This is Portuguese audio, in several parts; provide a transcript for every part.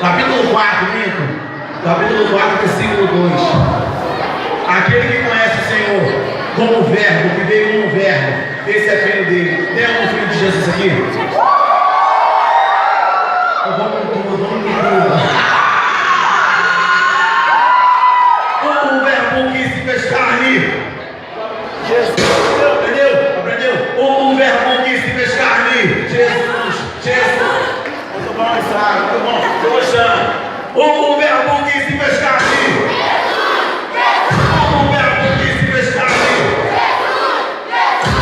Capítulo 4, Milton. Capítulo 4, versículo 2. Aquele que conhece o Senhor como verbo, que veio como verbo, esse é filho dele. Tem algum filho de Jesus aqui? Vamos com tudo. O verbo que se fez carne. Aprendeu? O verbo que se fez carne. Jesus. Muito bom, Israel, muito bom. O verbo que se fez carne. O verbo que se fez carne.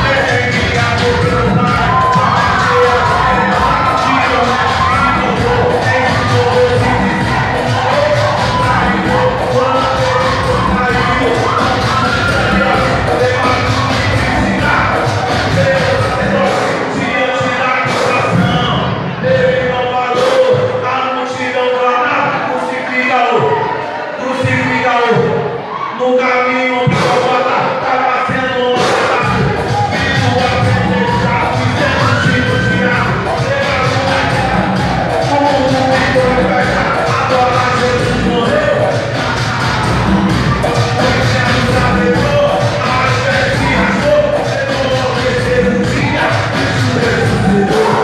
É enviado pelo Pai. No caminho para a bota, estava sendo agora Jesus morreu. O inferno se abriu, a fé se rasgou, chegou ao terceiro dia, ressuscitou.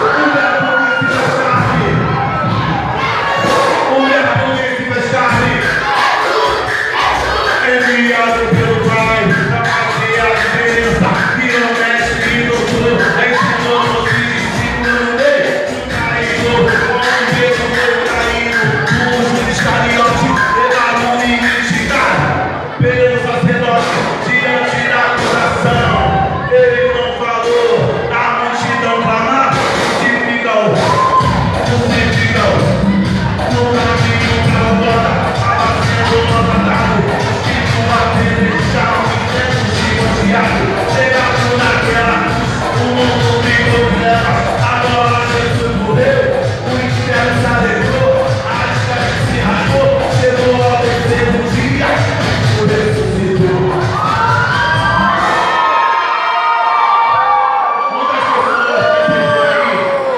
O verbo que se fez carne. Enviado pelo Pai, para fazer a diferença, que não mexe, que não tudo, ensinou os discípulos dele, traidor, como mesmo foi traído, o Iscariote, levado e criticado, pelo sacerdote, diante da acusação, ele não falou, a multidão clamar, crucifica-o, no caminho para a bota, estava sendo maltratado. Chegado naquela, o mundo de problemas, agora Jesus morreu, o inferno se alegrou, a escada se rasgou, chegou ao terceiro dia, o ressuscitou.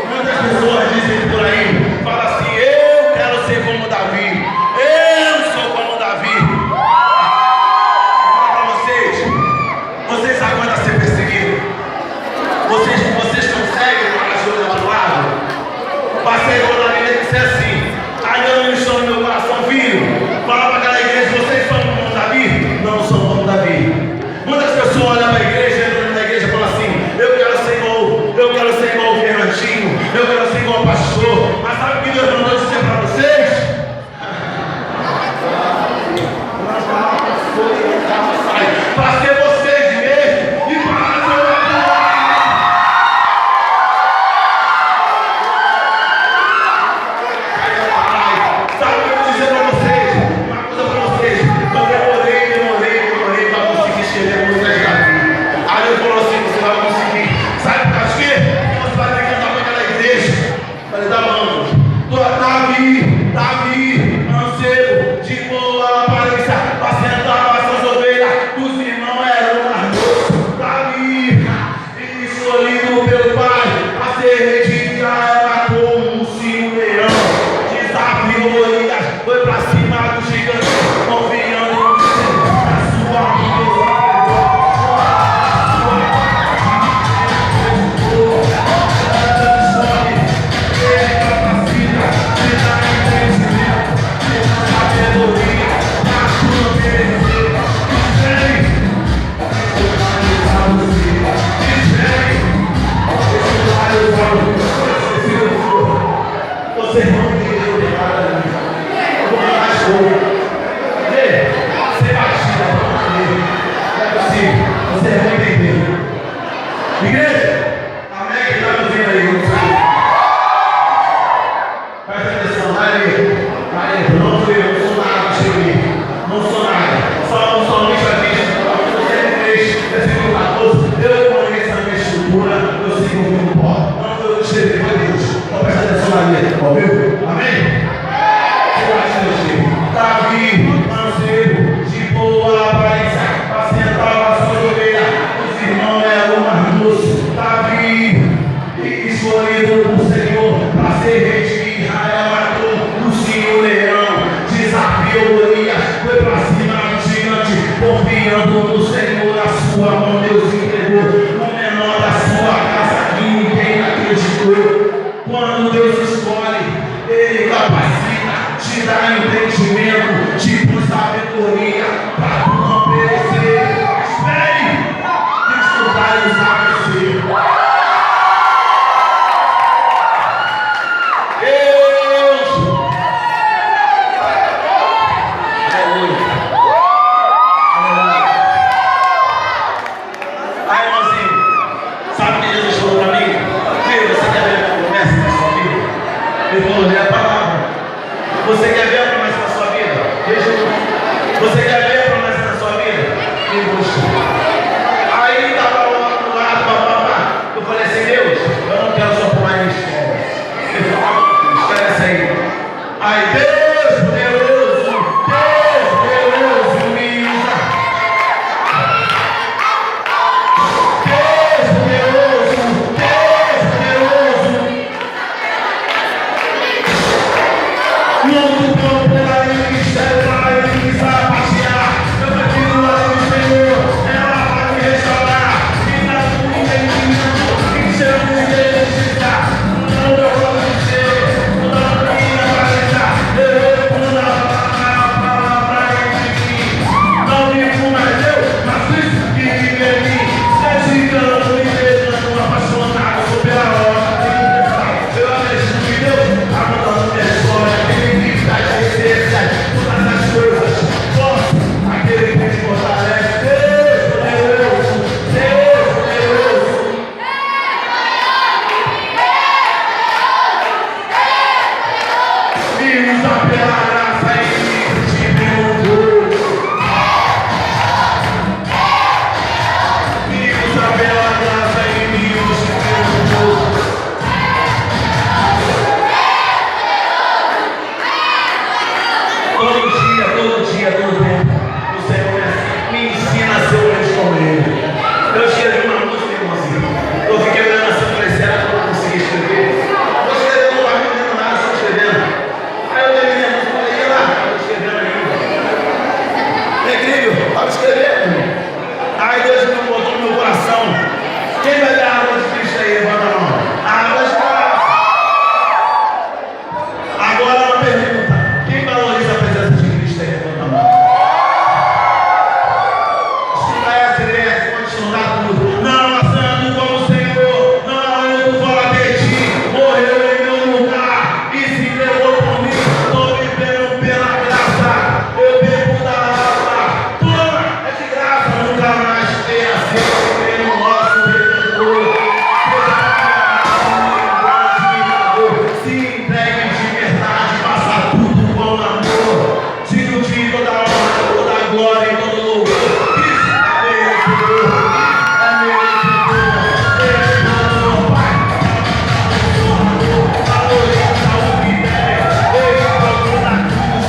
Muitas pessoas dizem por aí, falam assim, eu quero ser como Davi, eu sou como Davi. Vocês aguardam ser perseguidos? Vocês conseguem para as coisas de lado? Passei agora na Bíblia e disse assim: ainda não estou no meu coração, filho. Fala para aquela igreja: vocês são como Davi? Não são como Davi. Muitas pessoas olham para a igreja, entram na igreja e falam assim: eu quero ser igual o Fernandinho, eu quero ser igual o pastor. Mas sabe o que Deus mandou dizer para vocês? Para ser vocês mesmo e para ser sabe o que eu vou dizer para vocês? Uma coisa para vocês. Eu demorei para conseguir escrever a música de Davi. Aí Deus falou assim: você vai conseguir. Sabe por causa de quê? Você vai ter que andar para aquela igreja. Falei, tá bom. Davi, mancebo, de boa aparência, apacentava suas ovelhas, os irmãos eram armoços. Davi, escolhido pelo Pai, a ser rei de Israel, matou um leão, desafiou Golias, foi para cima do gigante, confiando na sua vocês vão entender nada da minha. Eu vou falar mais pouco. Você batida, não é possível. Vocês vão entender. Igreja, amém? Que está me ouvindo aí? Presta atenção, vai ali. Não fui eu, não sou nada, cheguei. Não sou nada. Só um salmista diz, versículo 14, eu conheço a minha estrutura, eu sigo o meu pó. Não foi eu que escrevi, foi Deus. Então presta atenção na minha, ouviu? Amém? Davi, mancebo, de boa aparência, apacentava suas ovelhas, os irmãos eram armoços. Davi, escolhido por Senhor, para ser rei de Israel, matou o Senhor. no Senhor, a sua mão Deus entregou. O menor da sua casa que ninguém acreditou. Quando Deus escolhe, Ele capacita, te dá entendimento, te dá sabedoria para tu não perecer. Espere, Cristo vai usar você. Você quer ver a promessa na sua vida? Você quer ver a promessa na sua vida? Me busca. Aí estava lá do lado, papapá. Eu falei assim, Deus, eu não quero só pular em escola. Ele falou, esquece aí. Aí, Deus poderoso, me usa. Deus poderoso. Não vou pela ministério para ele passear. Eu prefiro lá do Senhor. Ela vai me restaurar. E na tua entendimento, em seu poder necessitar. Não eu vou dizer, não minha palestra. Eu vou dar para ele. Não vivo mais eu, mas Cristo que vive em mim. Se engano, me deixando apaixonado pela obra. Eu acredito que Deus está mudando minha história. Todas as coisas, posso, aquele que me fortalece. Deus poderoso. Me usa pela graça e me perdoou. Me usa pela graça e me perdoou. Todo dia, todo tempo, o Senhor me ensina a ser honesto com Ele. Eu escrevi uma música, irmãozinho. Eu fiquei olhando assim, falei, será que eu não consegui escrever? Eu escrevi, não estava entendendo nada, só escrevendo. Aí eu terminei a música e falei, e lá, eu estou escrevendo ainda. É incrível, eu estava escrevendo. Aí Deus me botou no meu coração. Quem vai dar a água de Cristo aí? Levanta a mão. A água de graça. Agora uma pergunta. Quem valoriza a presença de Cristo aí? Levanta a mão. Escuta essa ideia, pode estudar tudo. Não assando como o Senhor, não olhando fora de ti. Morreu em meu lugar e se entregou por mim. Estou vivendo pela graça. Eu bebo da água. Toma, é de graça. Nunca mais tenha sido pelo nosso Redentor. Se entregue de verdade, faça tudo com amor. Siga o dia toda honra, toda glória e todo louvor. Isso é merecedor, é merecedor. Ele Pai, valoriza o que der. Ele procura na cruz,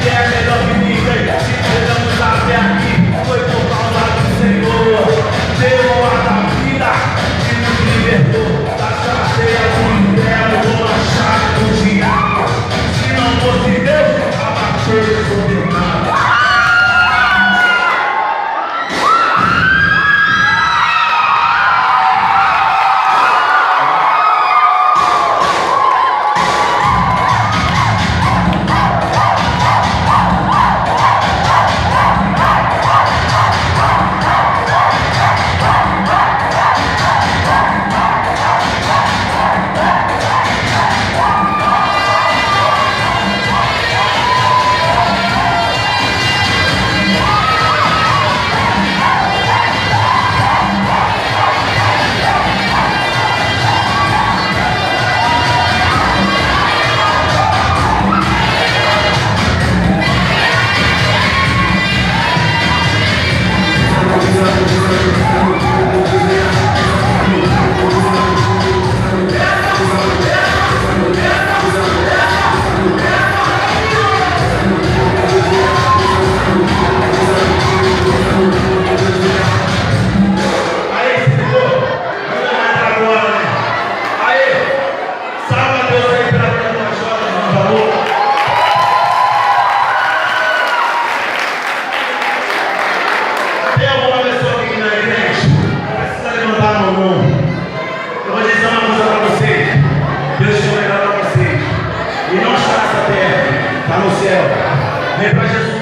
que é melhor que ninguém. Se chegamos até aqui, foi por causa do Senhor. Deu a vida e nos libertou da cadeia do inferno, com a chave do diabo. Se não fosse Deus, abateu sobre nada. Vem pra Jesus.